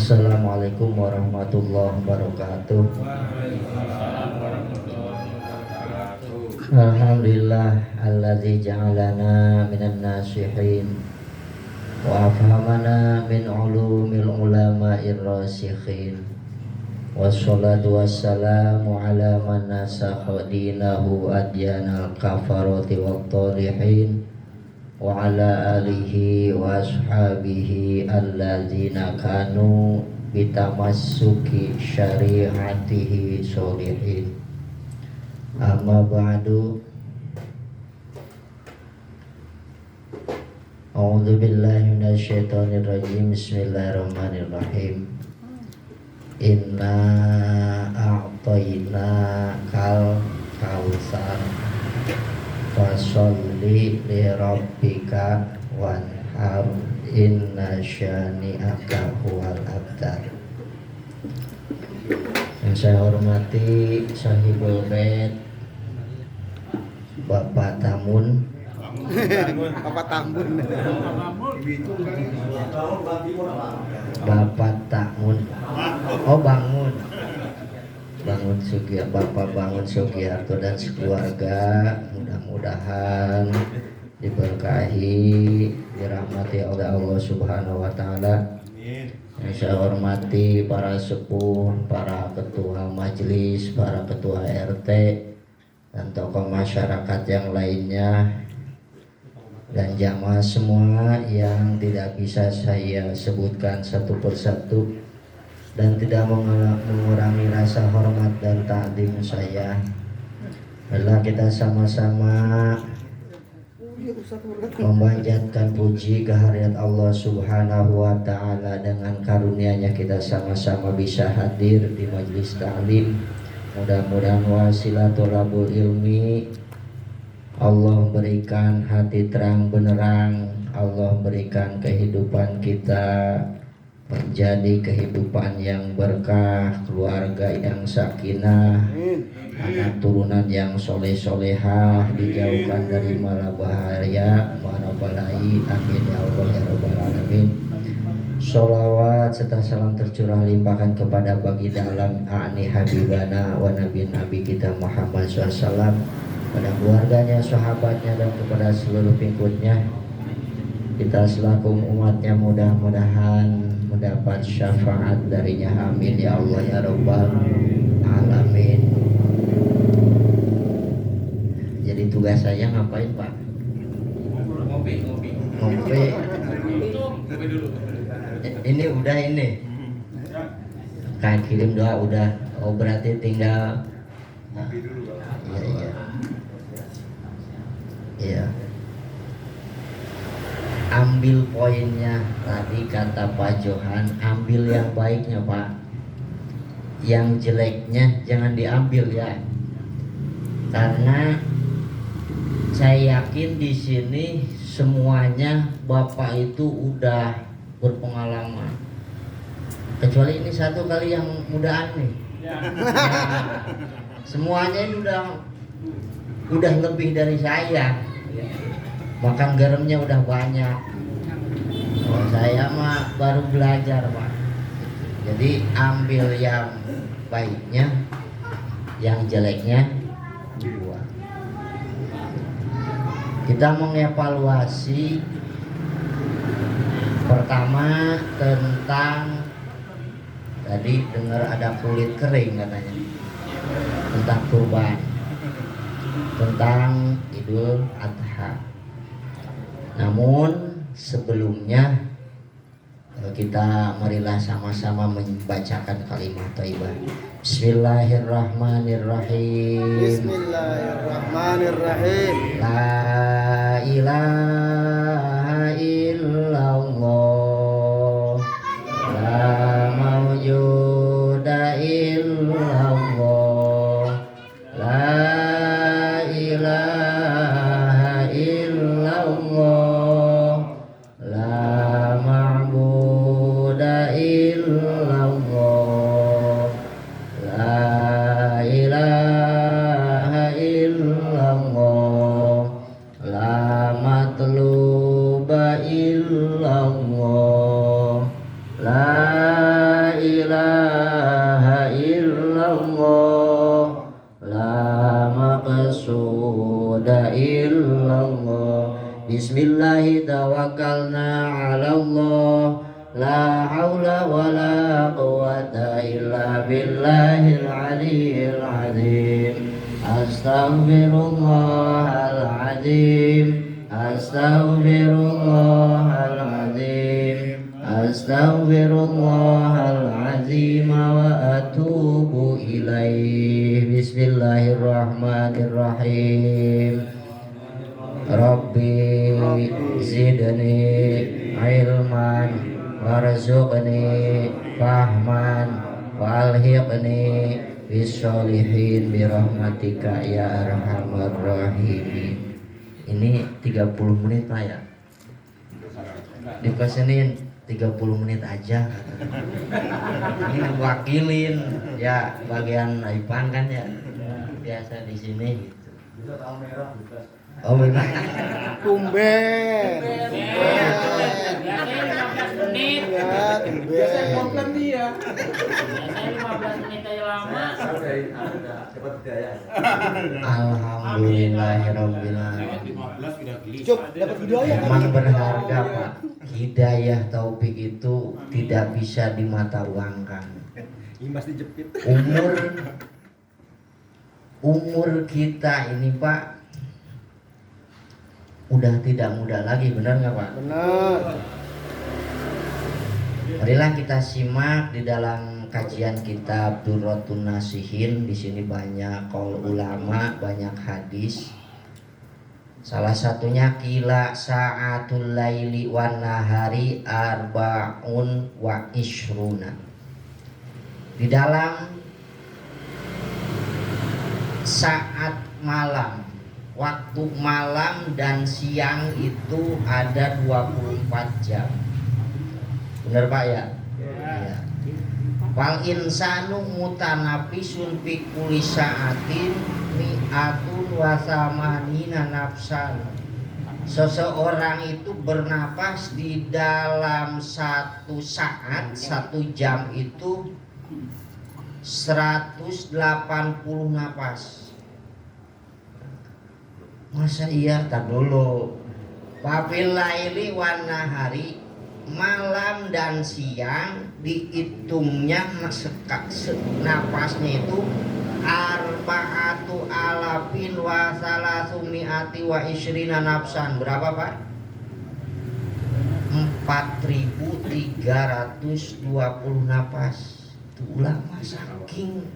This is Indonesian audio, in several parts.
Assalamualaikum warahmatullahi wabarakatuh. Alhamdulillah alladzi ja'alana minan nasihin wa afhamana min ulumil ulama'ir rasikhin. Wassalatu wassalamu ala man nasakha dinahu adyanal kafarati wat talihin wa ala alihi wa ashabihi alladzina kanu bitamassuki syari'atihi sholihin. Amma ba'du. A'udzu billahi minasyaitonir rajim. Bismillahirrahmanirrahim. Inna a'tayna kal kautsar fasholli li rabbika wanhar inna syani'aka huwal abtar. Yang saya hormati Sahibul Bait Bapak Tamun Bapak Tamun Bapak Tamun oh Bangun Sugiarto, Bapak Bangun Sugiarto dan sekeluarga, mudah-mudahan diberkahi, dirahmati oleh Allah Subhanahu wa taala. Yang saya hormati para sepuh, para ketua majelis, para ketua RT dan tokoh masyarakat yang lainnya, dan jamaah semua yang tidak bisa saya sebutkan satu persatu dan tidak mengurangi rasa hormat dan takdim saya. Adalah kita sama-sama memanjatkan puji kehadirat Allah Subhanahu wa taala. Dengan karunia-Nya kita sama-sama bisa hadir di majelis ta'lim. Mudah-mudahan wasilatul ilmi, Allah berikan hati terang benerang, Allah berikan kehidupan kita menjadi kehidupan yang berkah, keluarga yang sakinah, anak turunan yang soleh-solehah, dijauhkan dari mara bahaya, mara balai. Amin ya Allah ya rabbal alamin. Sholawat serta salam tercurah limpahkan kepada baginda alam a'ni habibana wa nabi kita Muhammad SAW, pada keluarganya, sahabatnya, dan kepada seluruh pengikutnya. Kita selaku umatnya mudah-mudahan mendapat syafaat darinya. Amin ya Allah ya rabbal alamin. Jadi tugas saya ngapain Pak? Ngopi dulu. Ini udah ini. Kan kirim doa udah. Oh berarti tinggal ngopi dulu Pak. Iya. Ambil poinnya tadi kata Pak Johan, ambil yang baiknya Pak, yang jeleknya jangan diambil ya. Karena saya yakin di sini semuanya Bapak itu udah berpengalaman, kecuali ini satu kali yang mudaan nih. Nah, semuanya ini udah lebih dari saya. Makan garamnya udah banyak. Oh, saya mah baru belajar Pak. Jadi ambil yang baiknya, yang jeleknya dibuang. Kita mengevaluasi pertama tentang, tadi dengar ada kulit kering katanya, tentang kurban, tentang Idul Adha. Namun sebelumnya kita marilah sama-sama membacakan kalimat thayyibah. Bismillahirrahmanirrahim. Bismillahirrahmanirrahim. La ilaha illallah, la mawjuda illallah, la ilaha illallah, la ma'buda illallah, la ilaha illallah, la matlu Bismillahi tawakkalna 'ala Allah. La haula wala quwwata illa billahil aliyyil azim. Astaghfirullahaladzim. Astaghfirullahaladzim. Astaghfirullahaladzim wa atubu ilaih. Bismillahirrahmanirrahim. Rabbi zidni ilman warzuqni fahman wa alhiqni bisolihin birahmatika ya arhamar rahimin. Ini 30 menit Pak ya. Dipesenin 30 menit aja. Ini wakilin ya bagian Ipan kan ya. Biasa di sini gitu. Oh benar. Tumben. Biasanya 15 menit. Biasanya komplain dia. Biasanya 15 menit aja lama. Alhamdulillahirabbil alamin. Cuk, dapat hidayah. Memang berharga Pak. Hidayah taufik itu tidak bisa dimata uangkan. Imas dijepit. Umur kita ini Pak udah tidak muda lagi, benar nggak Pak? Benar. Marilah kita simak di dalam kajian kitab Durratun Nasihin. Di sini banyak qaul ulama, banyak hadis. Salah satunya qila sa'atul laili wan nahari arba'un wa ishruna. Di dalam saat malam, waktu malam dan siang itu ada 24 jam. Benar Pak ya? Iya. Wal insanu mutanafisun fi kulli sa'atin mi'atun wa samanina nafsan. Seseorang itu bernapas di dalam satu saat, 1 jam itu 180 napas. Masa iya? Tak dulu. Wafil laili wan nahari, malam dan siang dihitungnya napasnya itu arba'atu alafin wa salasumi'ati wa ishrina nafsan. Berapa Pak? 4.320 napas. Itu ulama saking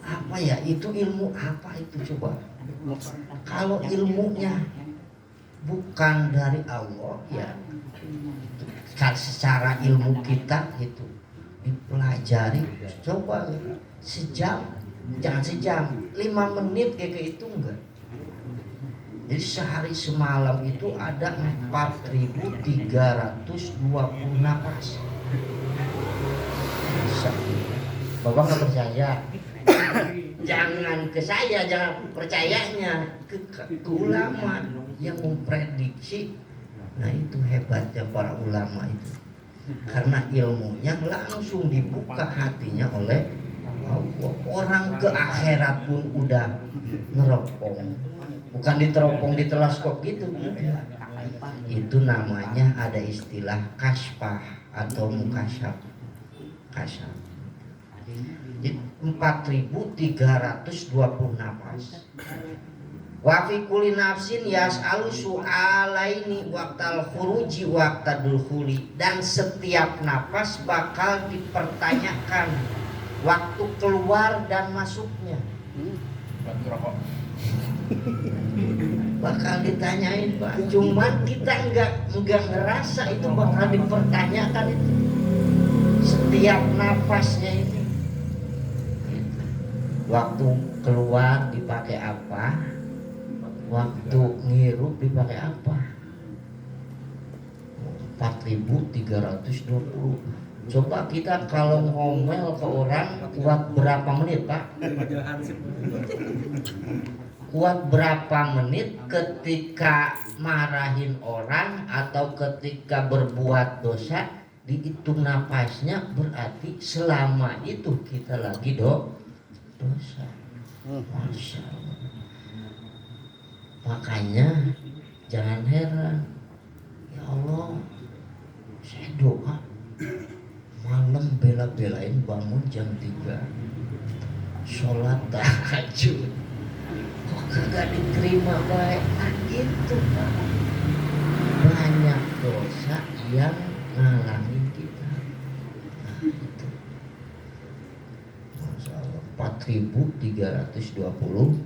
apa ya, itu ilmu apa itu coba. Kalau ilmunya bukan dari Allah ya secara ilmu kita itu dipelajari, coba sejam, jangan sejam, 5 menit kayak itu enggak. Jadi sehari semalam itu ada 4.320 napas. Bapak nggak percaya? Jangan ke saya, jangan percayanya ke ulama yang memprediksi. Nah itu hebatnya para ulama itu, karena ilmunya langsung dibuka hatinya oleh Allah. Orang ke akhirat pun udah neropong, bukan diteropong di teleskop gitu. Itu namanya ada istilah kasyfah atau mukasyaf. Kasyaf. 4.320 napas. Wa fi kulli nafsin yas'alu su'alaini waqtal khuruji waqtadul khuli, dan setiap napas bakal dipertanyakan waktu keluar dan masuknya. Bakal ditanyain Pak, cuman kita enggak ngerasa itu bakal dipertanyakan itu. Setiap napasnya ini, waktu keluar dipakai apa, waktu ngirup dipakai apa. 4.320. Coba kita kalau ngomel ke orang kuat berapa menit Pak? Kuat berapa menit ketika marahin orang atau ketika berbuat dosa, dihitung napasnya, berarti selama itu kita lagi dosa. Masya Allah. Makanya Jangan heran, ya Allah, saya doa malam bela-belain bangun jam 3 sholat tahajud, kok kagak diterima baik. Nah itu Pak, banyak dosa yang ngalangin kita. Nah itu Masya Allah, 4.320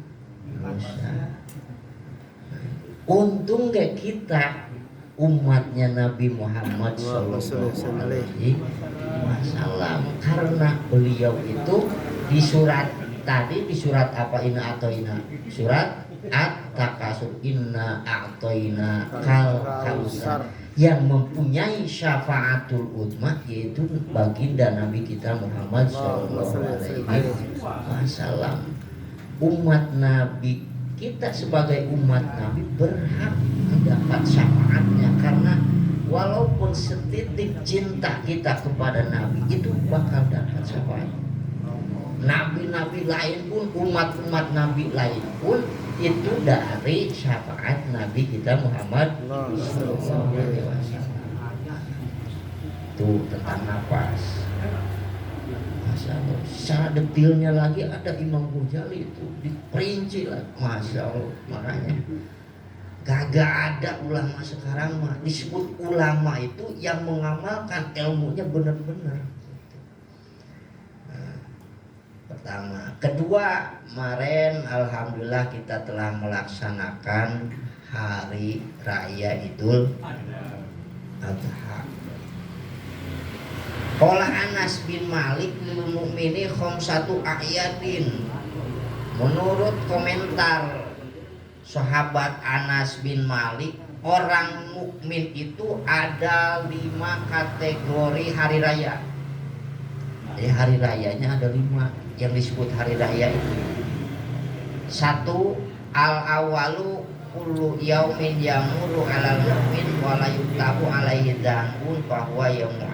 dosa. Untung gak kita umatnya Nabi Muhammad Sallallahu Alaihi Wasallam, karena beliau itu di surat tadi, di surat apa, Inna A'toina, surat At-Takasur, Inna A'toina Kal Kausar, yang mempunyai syafaatul uzma, yaitu baginda Nabi kita Muhammad Sallallahu Alaihi Wasallam. Umat Nabi, kita sebagai umat Nabi berhak mendapat syafaatnya, karena walaupun setitik cinta kita kepada Nabi itu bakal dapat syafaat. Nabi-nabi lain pun, umat-umat Nabi lain pun itu dari syafaat Nabi kita Muhammad sallallahu alaihi wasallam. Itu tentang nafas. Masya Allah. Secara detailnya lagi ada Imam Ghazali itu diperinci lah, Masya Allah. Makanya kagak ada ulama sekarang mah disebut ulama itu yang mengamalkan ilmunya benar-benar. Nah, pertama, kedua, kemarin alhamdulillah kita telah melaksanakan hari raya Idul Adha. Qala Anas bin Malik lil mu'mini khamsatu ayatin. Menurut komentar sahabat Anas bin Malik, orang mukmin itu ada 5 kategori hari raya. Jadi hari rayanya ada 5 yang disebut hari raya itu. 1, al-awalu kullu yaumin yamuru alal mu'min wa la yutabu alaihi dhanbun fa huwa yaumul.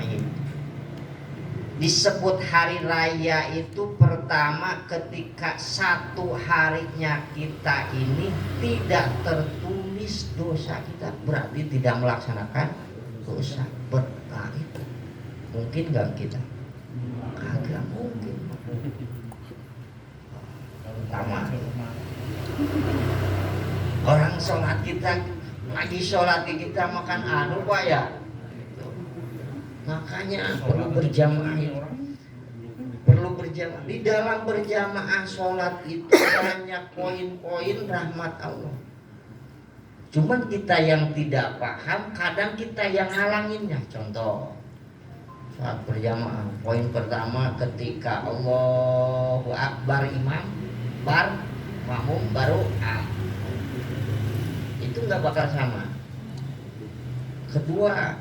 Disebut hari raya itu pertama ketika satu harinya kita ini tidak tertulis dosa kita, berarti tidak melaksanakan dosa. Berarti mungkin gak kita? Kagak mungkin. Pertama, orang sholat kita, lagi sholat kita makan Pak ya. Makanya perlu berjamaah, perlu berjamaah. Di dalam berjamaah sholat itu banyak poin-poin rahmat Allah. Cuman kita yang tidak paham, kadang kita yang halanginnya. Contoh, sholat berjamaah, poin pertama ketika Allahu Akbar imam, makmum baru itu nggak bakal sama. Kedua,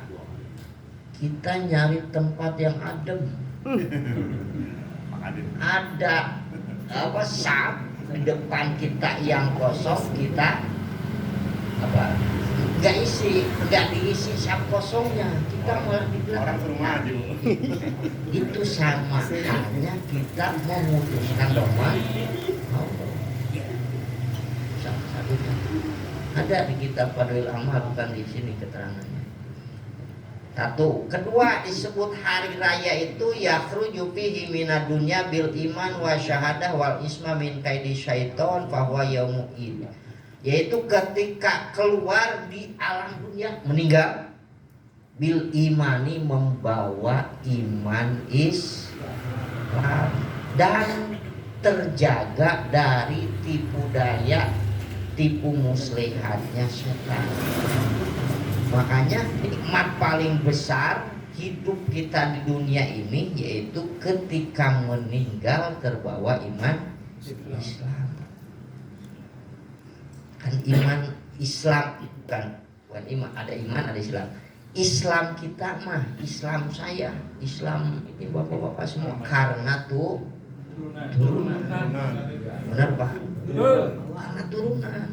kita nyari tempat yang adem, ada apa saf di depan kita yang kosong, kita apa nggak diisi saf kosongnya, kita malah di belakang. Itu sama halnya kita memutuskan doa Allah. Salah satunya ada di kitab Fadhil Amal, bukan di sini keterangannya. 1. Kedua, disebut hari raya itu yakhruju fihi minad dunya bil iman wa syahadah wal isma min kaidi syaiton fa huwa yaumul id. Yaitu ketika keluar di alam dunia, meninggal bil imani, membawa iman Islam dan terjaga dari tipu daya, tipu muslihatnya setan. Makanya nikmat paling besar hidup kita di dunia ini yaitu ketika meninggal terbawa iman Islam. Kan iman Islam bukan iman, ada iman ada Islam. Islam kita mah, Islam saya, Islam ini bapak-bapak semua karena turunan. Benar Pak? Karena turunan.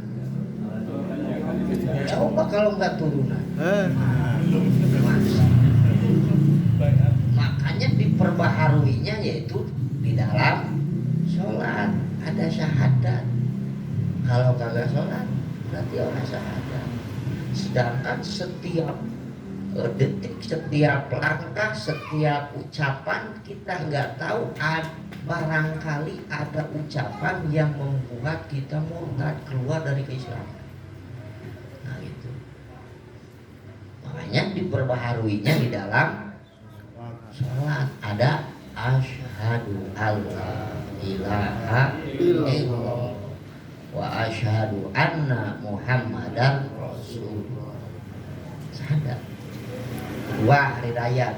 Coba kalau nggak turunan, makanya diperbaharuinya yaitu di dalam sholat ada syahadat. Kalau kagak sholat berarti orang syahadat. Sedangkan setiap detik, setiap langkah, setiap ucapan kita nggak tahu, barangkali ada ucapan yang membuat kita murtad, keluar dari keislaman. Nah itu makanya diperbaharuinya di dalam sholat ada asyhadu alla ilaha illallah wa asyhadu anna muhammadan rasulullah. Sadar. Dua, hari raya.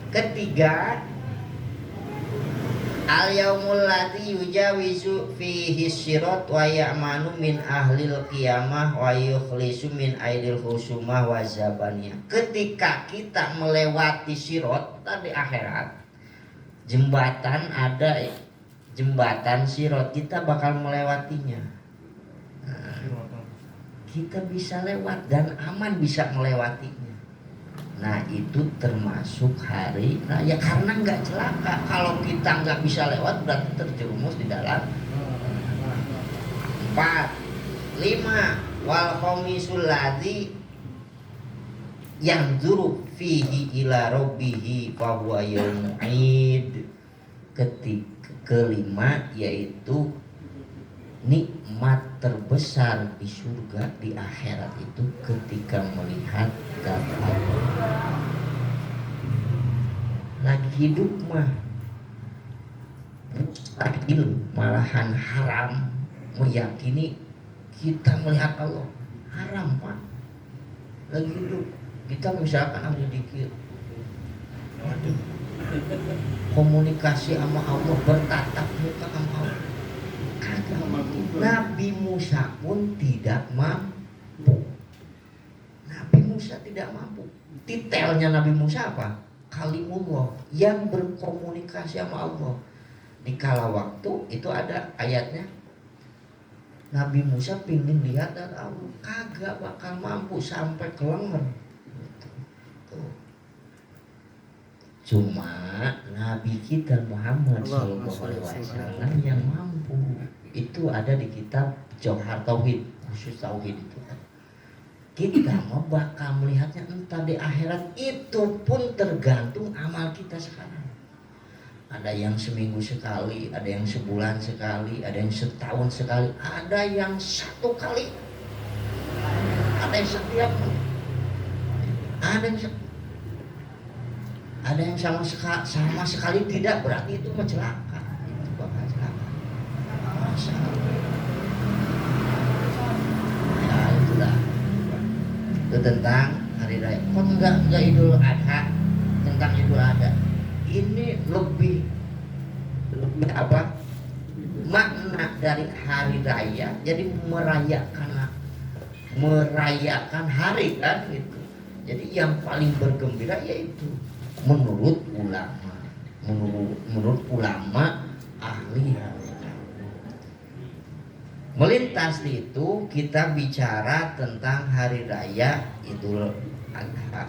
Ketiga, al yaumul ladzi yujawizu fihi sirat wa ya'manu min ahlil qiyamah wa yukhlisu min aidil khusumah wa zabaniyah. Ketika kita melewati sirat tadi akhirat, jembatan ada, jembatan sirat, kita bakal melewatinya. Kita bisa lewat dan aman bisa melewatinya. Nah itu termasuk hari raya karena nggak celaka. Kalau kita nggak bisa lewat berarti terjerumus di dalam. 4, 5 wal khamisul ladzi yanzuru fihi ila rabbihi fa huwa yaumul id. Kelima yaitu nikmat terbesar di surga di akhirat itu ketika melihat zat Allah. Lagi hidup mah mustahil, malahan haram meyakini kita melihat Allah. Haram Pak. Lagi hidup kita misalkan ada dikir, waduh, komunikasi sama Allah, bertatap muka sama Allah. Nabi Musa pun tidak mampu. Nabi Musa tidak mampu. Detailnya Nabi Musa apa? Kalimullah, yang berkomunikasi sama Allah. Di kala waktu itu ada ayatnya, Nabi Musa pingin lihat dan Allah, kagak bakal mampu sampai kelengar. Cuma Nabi kita Muhammad SAW yang mampu. Itu ada di kitab Jauhar Tauhid, khusus Tauhid itu. Kita mau bakal melihatnya entah di akhirat, itu pun tergantung amal kita sekarang. Ada yang seminggu sekali, ada yang sebulan sekali, ada yang setahun sekali, ada yang 1 kali, ada yang setiap, ada yang sama sekali tidak, berarti itu celaka. Itu bakal celaka. Masya Allah. Ya itulah. Itu tentang hari raya. Kok enggak Idul Adha? Tentang Idul Adha. Ini lebih apa? Makna dari hari raya. Jadi merayakan hari kan gitu. Jadi yang paling bergembira yaitu menurut ulama ahli. Melintas di itu kita bicara tentang hari raya Idul Adha.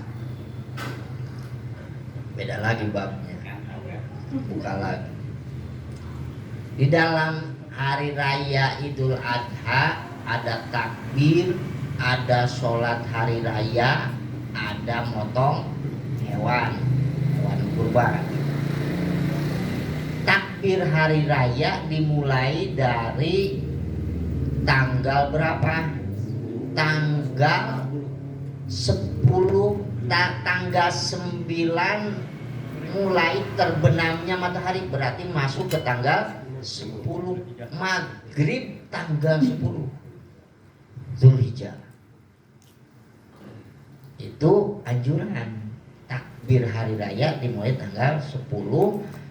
Beda lagi babnya, buka lagi. Di dalam hari raya Idul Adha ada takbir, ada sholat hari raya, ada motong hewan kurban. Takbir hari raya dimulai dari tanggal berapa? Tanggal 10, tanggal 9 mulai terbenamnya matahari, berarti masuk ke tanggal 10 maghrib tanggal 10 Zulhijjah. Itu anjuran. Takbir hari raya dimulai tanggal 10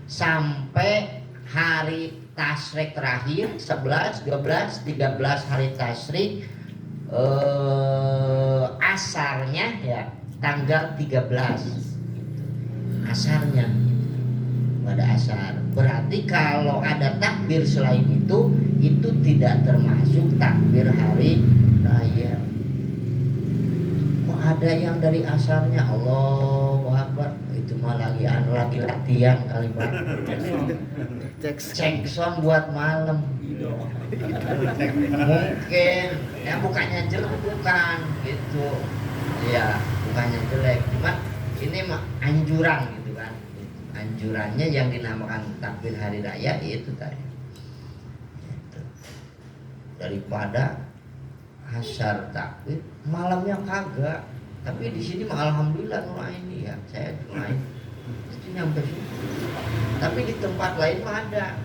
sampai hari tasyrik terakhir 11, 12, 13 hari tasyrik, asarnya ya tanggal 13 asarnya pada asar. Berarti kalau ada takbir selain itu tidak termasuk takbir hari raya. Kok ada yang dari asarnya Allahu Akbar, itu mah lagi latihan kali Pak. Cek sound buat malam. Mungkin ya bukannya jelek, bukan gitu. Ya, bukannya jelek, cuma ini mah anjuran gitu kan. Anjurannya yang dinamakan takbir hari raya itu tadi. Gitu. Daripada hasar takbir malamnya kagak. Tapi di sini mah alhamdulillah ini ya, saya nulain itu nyampe subuh. Tapi di tempat lain mah ada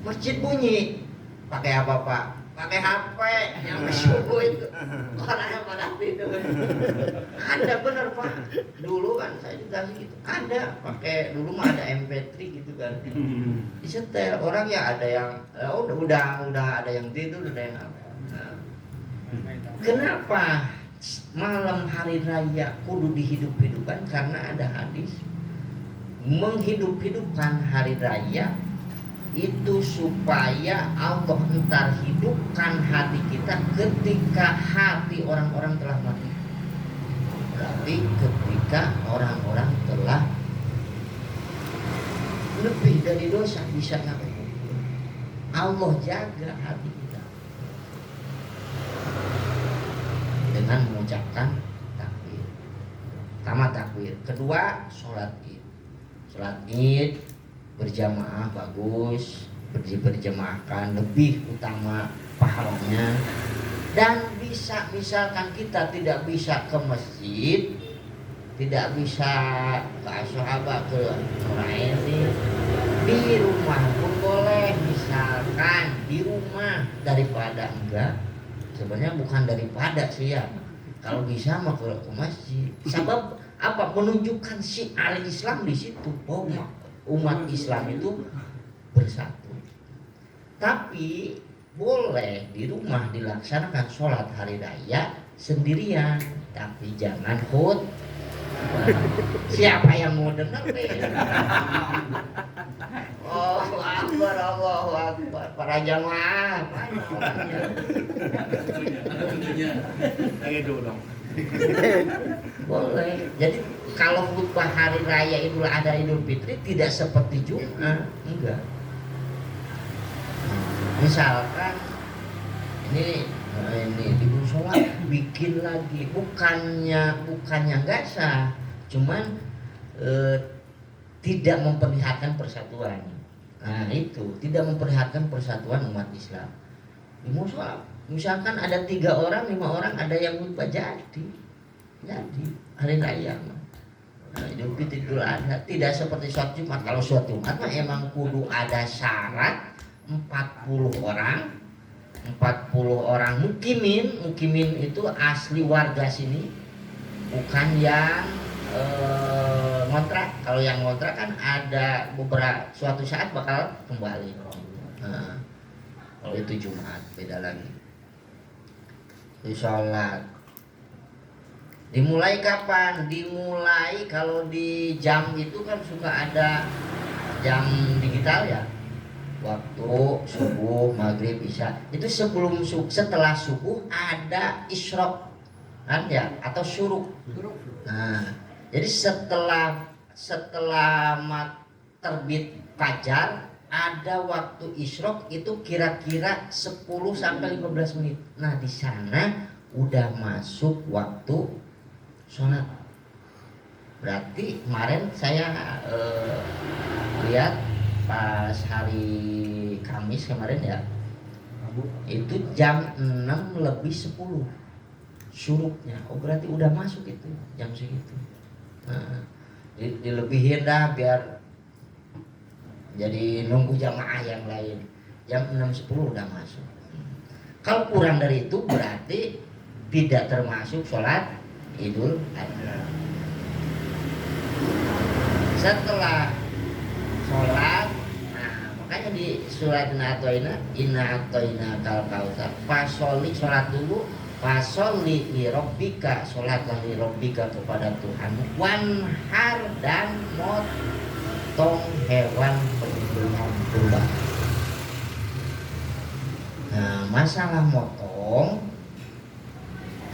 masjid bunyi, pakai apa Pak? Pakai HP nyampe subuh itu orang yang pada tidur. Ada bener Pak. Dulu kan saya juga gitu. Ada pakai dulu mah ada MP3 gitu kan. Disetel orang ya ada yang udah ada yang tidur, ada yang apa. Nah, kenapa malam hari raya kudu dihidup-hidupkan? Karena ada hadis menghidup-hidupkan hari raya itu supaya Allah entar hidupkan hati kita ketika hati orang-orang telah mati. Berarti ketika orang-orang telah lebih dari dosa bisa ngapain? Allah jaga hati kita dengan mengucapkan takbir. Pertama takbir, kedua sholat id. Sholat id berjamaah bagus, berjamaahkan lebih utama pahalanya. Dan bisa misalkan kita tidak bisa ke masjid, tidak bisa ke ashabah, ke ini, di rumah pun boleh. Misalkan di rumah, daripada enggak, sebenarnya bukan daripada sih ya, kalau bisa mah ke masjid. Sebab apa? Menunjukkan syiar Islam di situ. Oh, umat Islam itu bersatu. Tapi boleh di rumah dilaksanakan sholat hari raya sendirian, tapi jangan khutbah. Siapa yang mau dengar deh? Allahu Akbar, Allahu Akbar. Para jamaah, boleh. Jadi kalau khutbah hari raya Idul Adha Idul Fitri tidak seperti Jumat, enggak. Misalkan ini di musola bikin lagi, bukannya enggak sah, cuman tidak memperlihatkan persatuan. Nah itu tidak memperlihatkan persatuan umat Islam. Di musola misalkan ada 3 orang, 5 orang ada yang khutbah jadi hari raya. Nah, Idul Fitri Idul Adha tidak seperti sholat Jumat. Kalau sholat Jumat mah emang kudu ada syarat 40 orang mukimin itu asli warga sini, bukan yang ngontrak. Kalau yang ngontrak kan ada beberapa suatu saat bakal kembali. Nah, kalau itu Jumat beda lagi. Sholat dimulai kapan? Dimulai kalau di jam itu kan suka ada jam digital ya. Waktu subuh, maghrib, isya. Itu setelah subuh ada isyraq kan ya, atau syuruk. Nah, jadi setelah terbit fajar ada waktu isyraq itu kira-kira 10 sampai 15 menit. Nah, di sana udah masuk waktu sholat. Berarti kemarin saya lihat pas hari Kamis kemarin ya, itu jam 6 lebih 10 syuruknya. Oh berarti udah masuk itu jam segitu. Nah, dilebihin dah biar jadi nunggu jamaah yang lain. Jam 6.10 udah masuk. Kalau kurang dari itu berarti tidak termasuk sholat Idul Adha. Setelah sholat, nah makanya di surat Inna Atoina kal kautsar, fasoli sholat dulu, fasoli li rabbika, sholatlah li rabbika kepada Tuhan, wanhar dan motong hewan penyembelihan kurban. Nah masalah motong,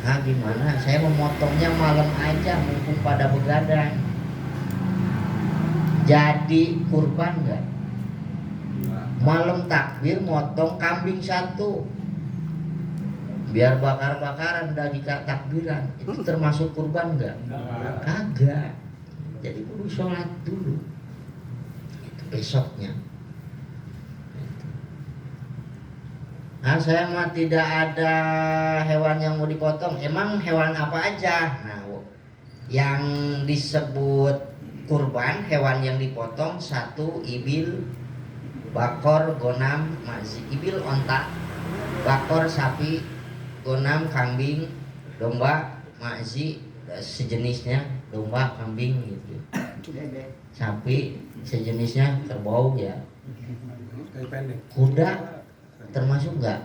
nah gimana? Saya memotongnya malam aja mumpung pada begadang. jadi kurban nggak? Malam takbir motong kambing 1 biar bakar-bakaran daging takbiran, itu termasuk kurban nggak? Kagak. Jadi kudu sholat dulu itu besoknya. Nah, saya mah tidak ada hewan yang mau dipotong. Emang hewan apa aja? Nah, yang disebut kurban, hewan yang dipotong 1 ibil, bakor, gonam, mazi. Ibil onta, bakor sapi, gonam kambing, domba, mazi sejenisnya, domba, kambing gitu. Sapi sejenisnya, kerbau ya. Kuda termasuk nggak?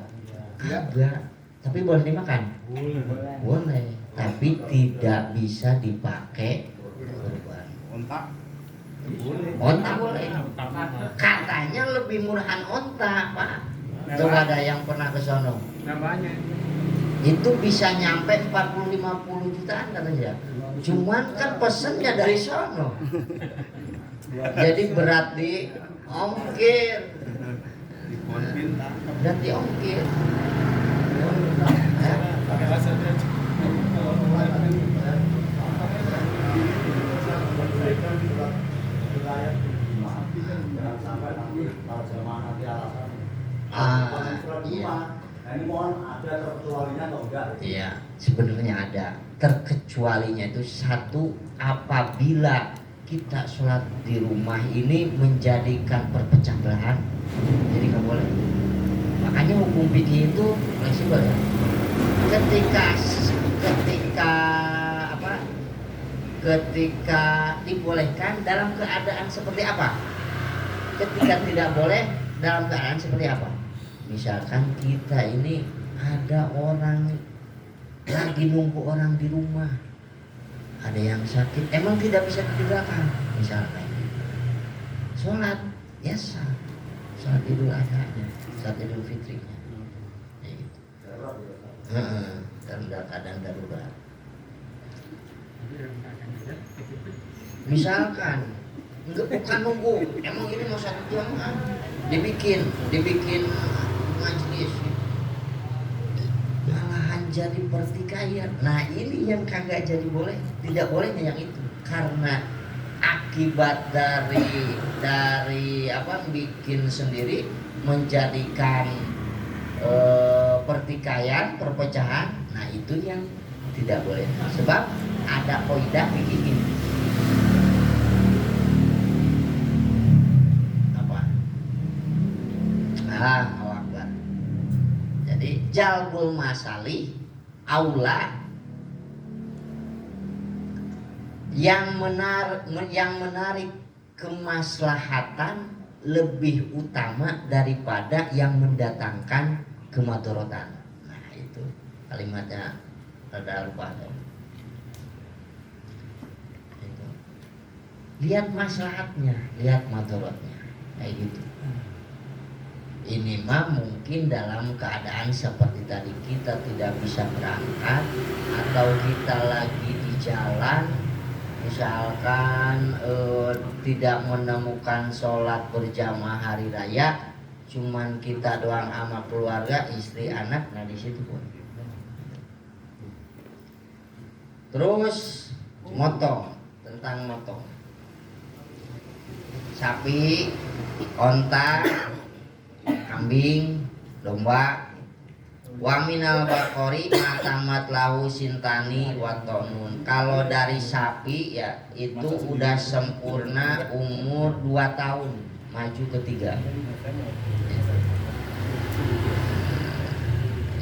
Kagak. Tapi boleh dimakan? Boleh. Tapi tidak bisa dipakai kurban. Onta boleh. Katanya lebih murahan onta, Pak. Coba ada yang pernah ke sono. Itu bisa nyampe 40-50 jutaan katanya. Cuman kan pesennya dari sono. Jadi berat di ongkir. Dan diongkir. Iya. Ini mohon ada terkecualinya atau enggak? Iya, sebenarnya ada. Terkecualinya itu 1, apabila kita sholat di rumah ini menjadikan perpecah belahan, jadi nggak boleh. Makanya hukum fikih itu fleksibel ya. Ketika dibolehkan dalam keadaan seperti apa? Ketika tidak boleh dalam keadaan seperti apa? Misalkan kita ini ada orang lagi nunggu orang di rumah, ada yang sakit, emang tidak bisa ditinggalkan, misalkan sholat ya sah, sholat Idul Adha-nya, sholat Idul Fitrinya, ya gitu. Dalam keadaan darurat. Misalkan bukan nunggu, emang ini mau 1 jam kan? Dibikin majelis, malahan jadi pertikaian. Nah ini yang kagak jadi boleh, tidak bolehnya yang itu, karena akibat dari apa bikin sendiri menjadikan pertikaian, perpecahan. Nah itu yang tidak boleh, sebab ada kaidah fikih ini. Allah Akbar. Jadi jalbul masalih aula, yang menarik kemaslahatan lebih utama daripada yang mendatangkan kemadharatan. Nah itu kalimatnya rada lupa. Itu. Lihat maslahatnya, lihat madharatnya, kayak gitu. Ini mah mungkin dalam keadaan seperti tadi, kita tidak bisa berangkat atau kita lagi di jalan, misalkan tidak menemukan sholat berjamaah hari raya, cuman kita doang sama keluarga, istri, anak. Nah di situ pun. Terus motong, tentang motong sapi, onta, kambing, domba, waminal bakori matamat lahu sintani watonun. Kalau dari sapi ya itu udah sempurna umur 2 tahun maju ke 3.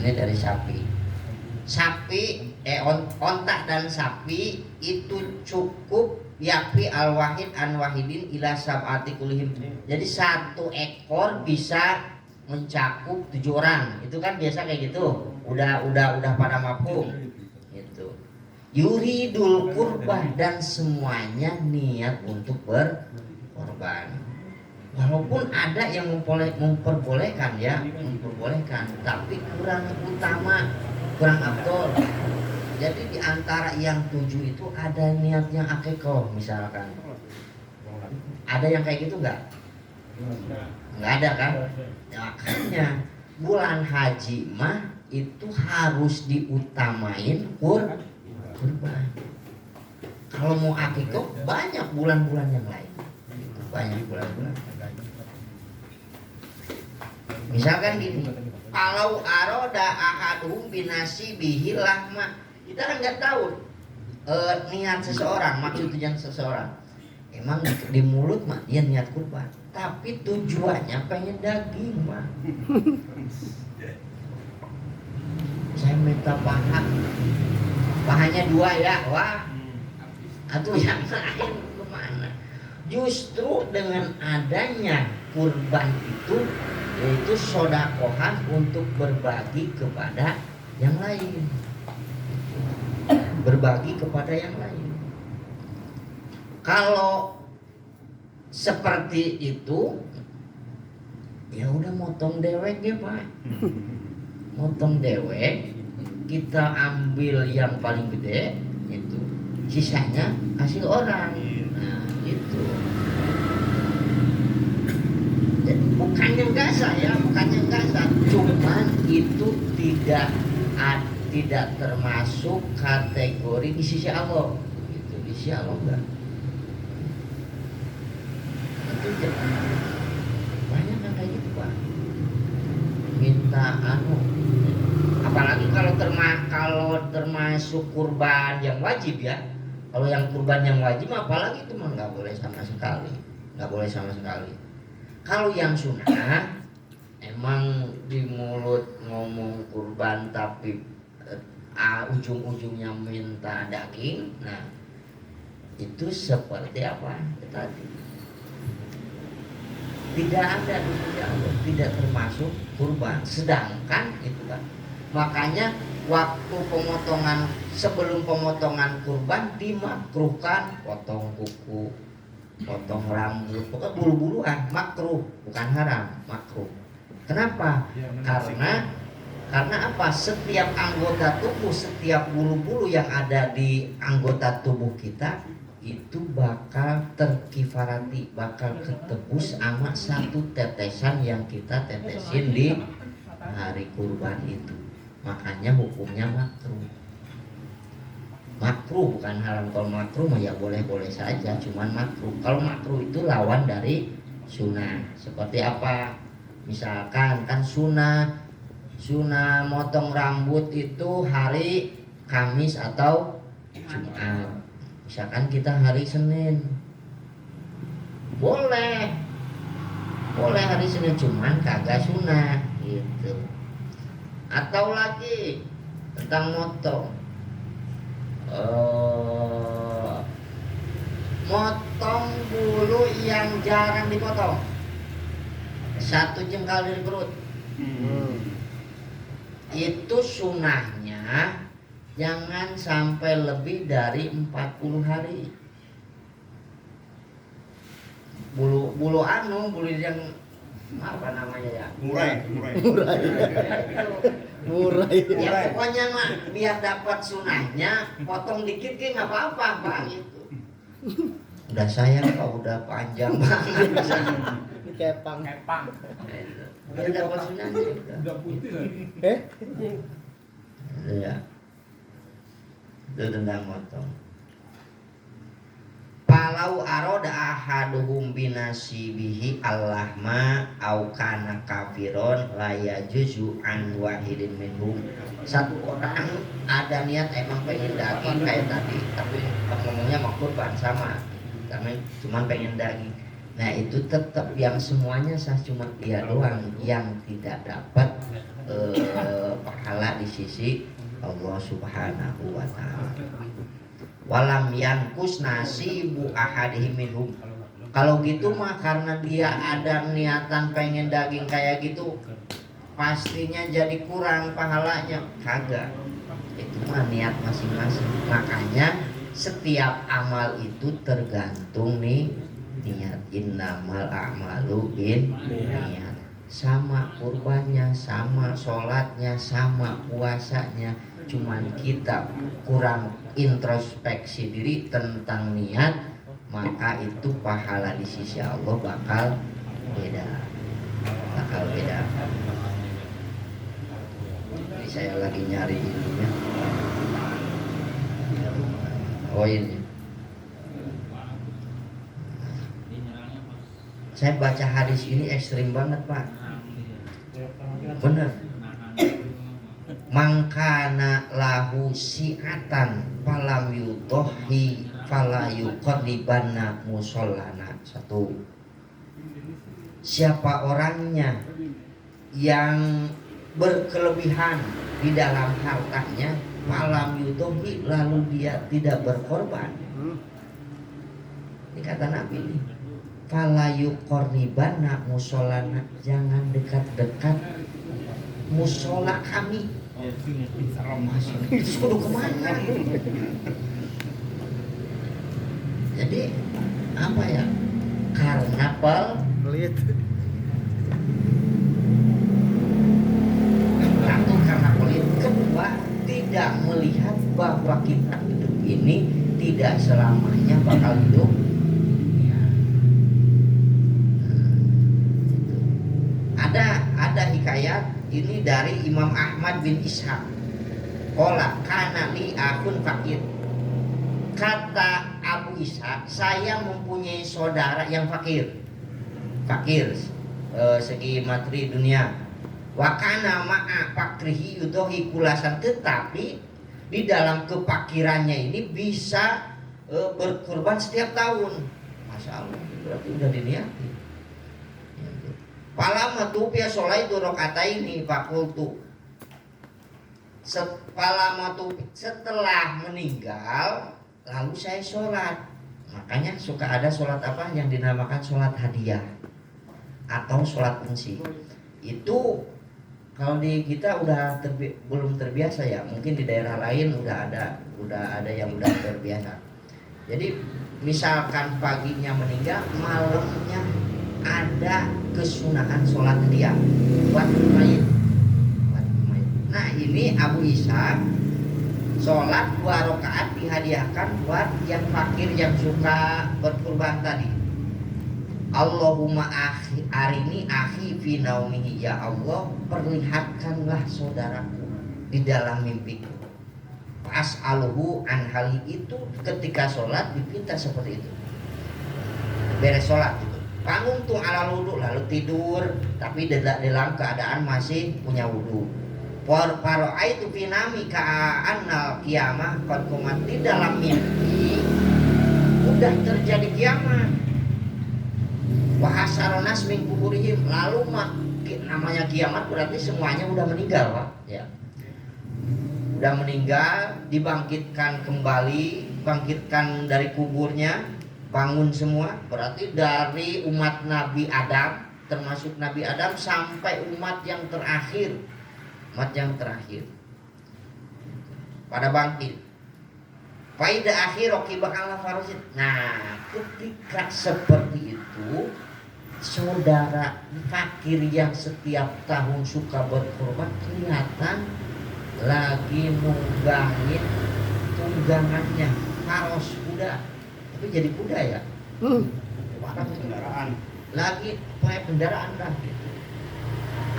Ini dari sapi. Onta dan sapi itu cukup yakfi al-wahid an wahidin ila sab'ati kulihim. Jadi 1 ekor bisa mencakup 7 orang. Itu kan biasa kayak gitu. Udah pada mafhum. Gitu. Yuridul qurbah, dan semuanya niat untuk berkorban. Walaupun ada yang memperbolehkan ya, tapi kurang utama, kurang afdol. Jadi di antara yang 7 itu ada niatnya akikoh misalkan. Ada yang kayak gitu nggak? Nggak ada kan? Ya, makanya bulan haji mah itu harus diutamain kurban. Kalau mau akikah banyak bulan-bulan yang lain. Banyak bulan-bulan. Misalkan gini, kalau aroda ahadum binasi bihi lahma, kita kan nggak tahu niat seseorang, maksud tujuan seseorang. Emang di mulut mah dia niat kurban, tapi tujuannya pengen daging mah. Saya minta pahanya 2 ya, wah. Atau yang lain kemana? Justru dengan adanya kurban itu, yaitu sodakohan untuk berbagi kepada yang lain. Berbagi kepada yang lain. Kalau seperti itu, ya udah motong dewek ya Pak. Motong dewek, kita ambil yang paling gede itu, sisanya hasil orang. Nah itu. Jadi bukannya enggak sah ya, bukannya enggak sah, cuman itu tidak termasuk kategori di sisi Allah. Itu di sisi Allah enggak. Itu banyak yang kayak gitu Pak. Minta apalagi kalau termasuk kurban yang wajib ya. Kalau yang kurban yang wajib apalagi itu mah nggak boleh sama sekali, nggak boleh sama sekali. Kalau yang sunnah emang di mulut ngomong kurban tapi ujung-ujungnya minta daging, nah itu seperti apa tadi? Tidak ada di sisi Allah, tidak termasuk kurban. Sedangkan itu kan, makanya waktu pemotongan, sebelum pemotongan kurban dimakruhkan potong kuku, potong rambut, pokoknya bulu-buluan, makruh, bukan haram, makruh. Kenapa? Karena apa? Setiap anggota tubuh, setiap bulu-bulu yang ada di anggota tubuh kita itu bakal terkifarati, bakal ketebus sama satu tetesan yang kita tetesin di hari kurban itu. Makanya hukumnya makruh. Makruh bukan haram. Kalau makruh mah ya boleh-boleh saja, cuman makruh. Kalau makruh itu lawan dari sunnah. Seperti apa? Misalkan kan sunnah motong rambut itu hari Kamis atau Jumat. Misalkan kita hari Senin, boleh hari Senin, cuman kagak sunnah gitu. Atau lagi tentang motong, motong bulu yang jarang dipotong, 1 jengkal dari perut. Itu sunnahnya jangan sampai lebih dari 40 hari. Bulu yang apa namanya ya? Murai. Ya pokoknya mah biar dapat sunahnya, potong dikit ke nggak apa-apa Pak gitu. Udah sayang Pak, udah panjang banget. Kepang. Biar dapat sunahnya. Udah putih lah. Ya. Itu tentang motong. Palau aroda ahaduhum binasibihi allahma au kana kafiron la yajuzu an wahidin minhum. Satu orang ada niat emang pengen daging kayak tadi, tapi ngomongnya mau kurban sama, karena cuma pengen daging. Nah itu tetap yang semuanya sah, cuma dia doang yang tidak dapat pahala di sisi Allah Subhanahu wa ta'ala. Walam yankus nasibu ahadihim minhum. Kalau gitu mah karena dia ada niatan pengen daging kayak gitu, pastinya jadi kurang pahalanya. Kagak. Itu mah niat masing-masing. Makanya setiap amal itu tergantung nih niat. Innamal a'malu bin niat. Sama kurbannya, sama sholatnya, sama puasanya. Cuman kita kurang introspeksi diri tentang niat, maka itu pahala di sisi Allah bakal beda. Ini saya lagi nyari ininya. Oh ini. Saya baca hadis ini ekstrim banget Pak. Bener. Mangkana lahu si'atan falam yutohi fala yuqaddibanna musallana. Satu. Siapa orangnya yang berkelebihan di dalam hartanya, falam yutohi, lalu dia tidak berkorban. Ini kata Nabi nih. Fala yuqaddibanna musallana, jangan dekat-dekat musola kami. Sudah kemana? Jadi apa ya? Karena Pelit. satu karena pelit, kedua tidak melihat bahwa kita hidup ini tidak selamanya bakal hidup. Ya. Ada hikayat ini dari Imam Ahmad bin Ishaq. Qala kana li akun fakir. Kata Abu Ishaq, saya mempunyai saudara yang fakir segi materi dunia. Wakana ma'a fakrihi yudohi kulasan, tetapi di dalam kefakirannya ini bisa berkorban setiap tahun. Masya Allah, berarti udah diniati. Palama tuh pia solai itu rokata ini fakultu. Setelah meninggal, lalu saya sholat. Makanya suka ada sholat apa yang dinamakan sholat hadiah atau sholat fungsi. Itu kalau di kita udah belum terbiasa ya. Mungkin di daerah lain udah ada yang udah terbiasa. Jadi misalkan paginya meninggal, malamnya ada kesunahan sholat hadiah buat mayit. Nah ini Abu Ishaq sholat 2 rakaat dihadiahkan buat yang fakir yang suka berkurban tadi. Allahumma arini akhi fi naumihi, ya Allah perlihatkanlah saudaraku di dalam mimpiku. As'aluhu an hali, itu ketika sholat dipinta seperti itu. Beres sholat gitu. Bangun tuh ala wudu, lalu tidur tapi dalam keadaan masih punya wudu. Paro'aitu finami ka'annal kiamah qad qumat, di dalam mimpi udah terjadi kiamat. Wa hasaronas min kuburihim, lalu namanya kiamat berarti semuanya udah meninggal Pak ya. Udah meninggal, dibangkitkan kembali, bangkitkan dari kuburnya, bangun semua. Berarti dari umat Nabi Adam, termasuk Nabi Adam sampai umat yang terakhir pada bangkit. Faida akhir rokibah ala farosid. Nah, ketika seperti itu, saudara fakir yang setiap tahun suka berkorban kelihatan lagi nunggangin tunggangannya, faros kuda, tapi jadi kuda ya. Kendaraan. Lagi pakai kendaraan lah gitu.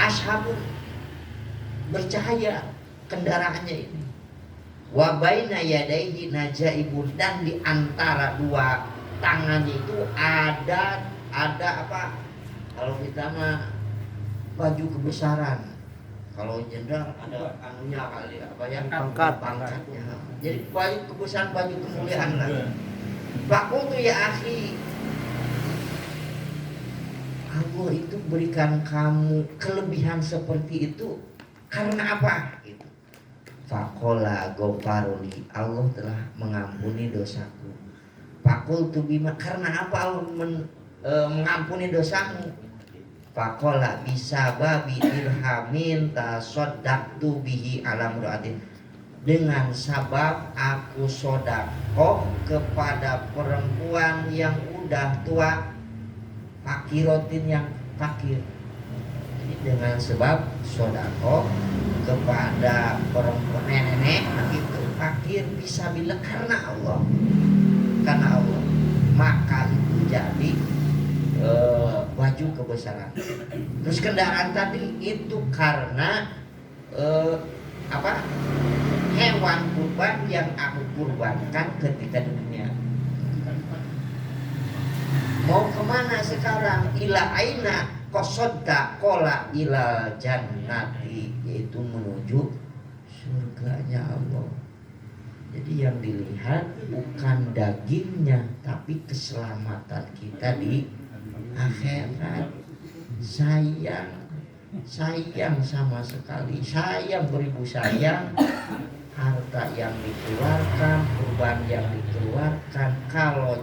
Ashabun, bercahaya kendaraannya ini. Wa baina yadayhi najaibun, dan di antara dua tangannya itu ada apa? Kalau kita mah baju kebesaran. Kalau jenderal ada anunya kali apa ya? Pangkatnya. Jadi baju kebesaran, baju kemuliaan lah. Baku tuh ya akhi, Allah itu berikan kamu kelebihan seperti itu karena apa? Gitu. Fakola gofaruli, Allah telah mengampuni dosaku. Fakul tu bima, karena apa Allah mengampuni dosamu? Fakola bisa babi dirhamin tasoddaqtu bihi ala muraatin, dengan sabab aku sodako kepada perempuan yang udah tua, fakirotin yang fakir. Jadi dengan sebab sodako kepada perempuan nenek itu fakir, bisa bilang karena Allah maka itu jadi baju kebesaran. Terus kendaraan tadi itu karena hewan kurban yang aku kurbankan ketika di dunia. Mau kemana sekarang? Ila aina qasada qala ila jannati, yaitu menuju surganya Allah. Jadi yang dilihat bukan dagingnya, tapi keselamatan kita di akhirat. Sayang sama sekali, sayang beribu sayang. Harta yang dikeluarkan, kurban yang dikeluarkan, kalau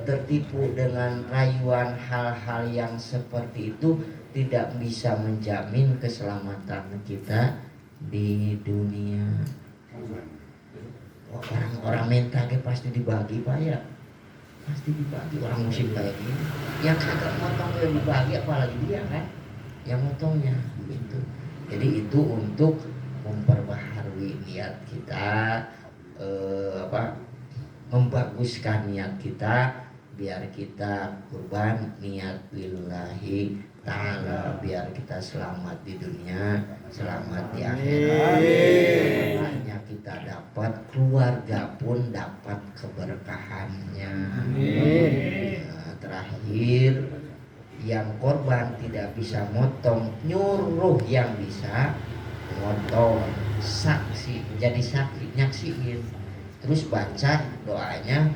tertipu dengan rayuan hal-hal yang seperti itu tidak bisa menjamin keselamatan kita di dunia. Orang minta pasti dibagi Pak ya, pasti dibagi. Orang muslim kayak gini yang kagak motong ya dibagi, apalagi dia kan yang motongnya gitu. Jadi itu untuk memperbaharui niat kita, membaguskan niat kita biar kita kurban niat lillahi ta'ala, biar kita selamat di dunia, selamat di akhirat. Hanya kita dapat, keluarga pun dapat keberkahannya. Terakhir, yang korban tidak bisa motong, nyuruh yang bisa motong, saksi, jadi saksi, nyaksiin. Terus baca doanya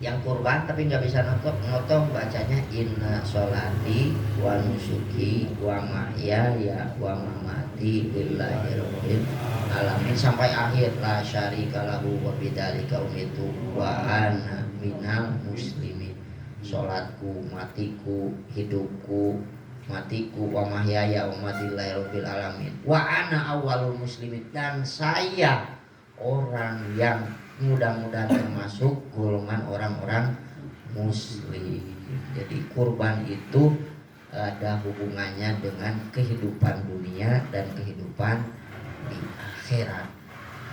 yang kurban tapi nggak bisa motong, bacanya inna sholati wa nusuki wa mahyaya wa mamati lillahi rabbil alamin sampai akhir, la syarika lahu wa bidzalika umitu wa ana minal muslimin. Sholatku, matiku, hidupku, matiku, wa mahyaya wa mamati lillahi rabbil alamin wa ana awwalul muslimin, dan saya orang yang mudah-mudahan termasuk golongan orang-orang muslim. Jadi kurban itu ada hubungannya dengan kehidupan dunia dan kehidupan di akhirat.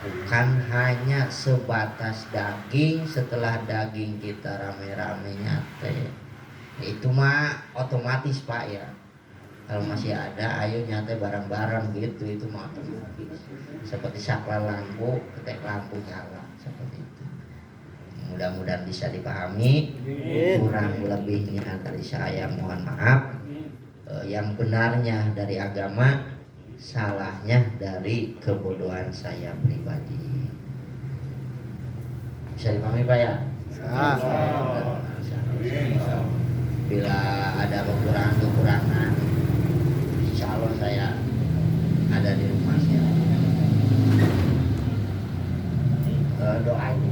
Bukan hanya sebatas daging, setelah daging kita rame-rame nyate. Itu mah otomatis Pak ya. Kalau masih ada, ayo nyate bareng-bareng gitu, itu mah otomatis. Seperti saklar lampu, ketek lampu nyala, seperti itu. Mudah-mudahan bisa dipahami. Kurang lebihnya dari saya mohon maaf. Yang benarnya dari agama, salahnya dari kebodohan saya pribadi. Bisa dipahami Pak ya? Bila ada kekurangan, insya Allah saya ada di rumah saya. Doanya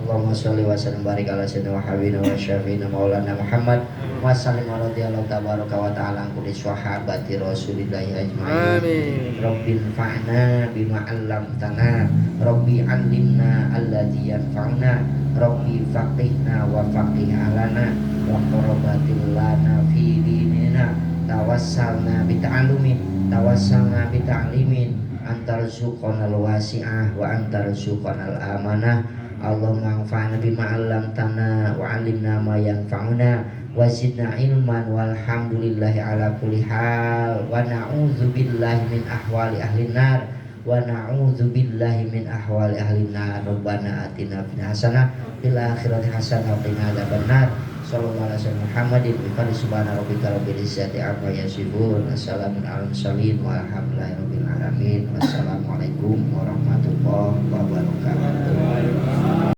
Allahumma sholli wa sallim barik ala sayyidina wa habibina wa syafiina maulana Muhammad wa sallim ala radhiyallahu tabaraka wa ta'ala an kulli sahabati rasulillahi ajma'in. Rabbil fa'na bima 'allamtana, rabbi 'allimna alladzi yanfa'una, rabbi faqihna wa faqih alana wa qurbatil lana fi dinina, tawassalna bita'alumin, tawassalna bita'limin, antarzuqanal wasi'ah wa antarzuqanal amanah. Allahumma anfa'na bima 'allamtana wa 'allimna ma yanfa'una wa zidna ilman walhamdulillahi ala kulli hal wa na'udzu billahi min ahwali ahli nar wa na'udzu billahi min ahwali ahli nar. Rabbana atina fil hasanah fil akhirati hasanah wa qina adzabannar. Sallallahu alaihi wasallam Muhammadin wa subhana rabbika rabbil izzati amma yasifun. Assalamu alaikum warahmatullahi wabarakatuh. Wassalamualaikum warahmatullahi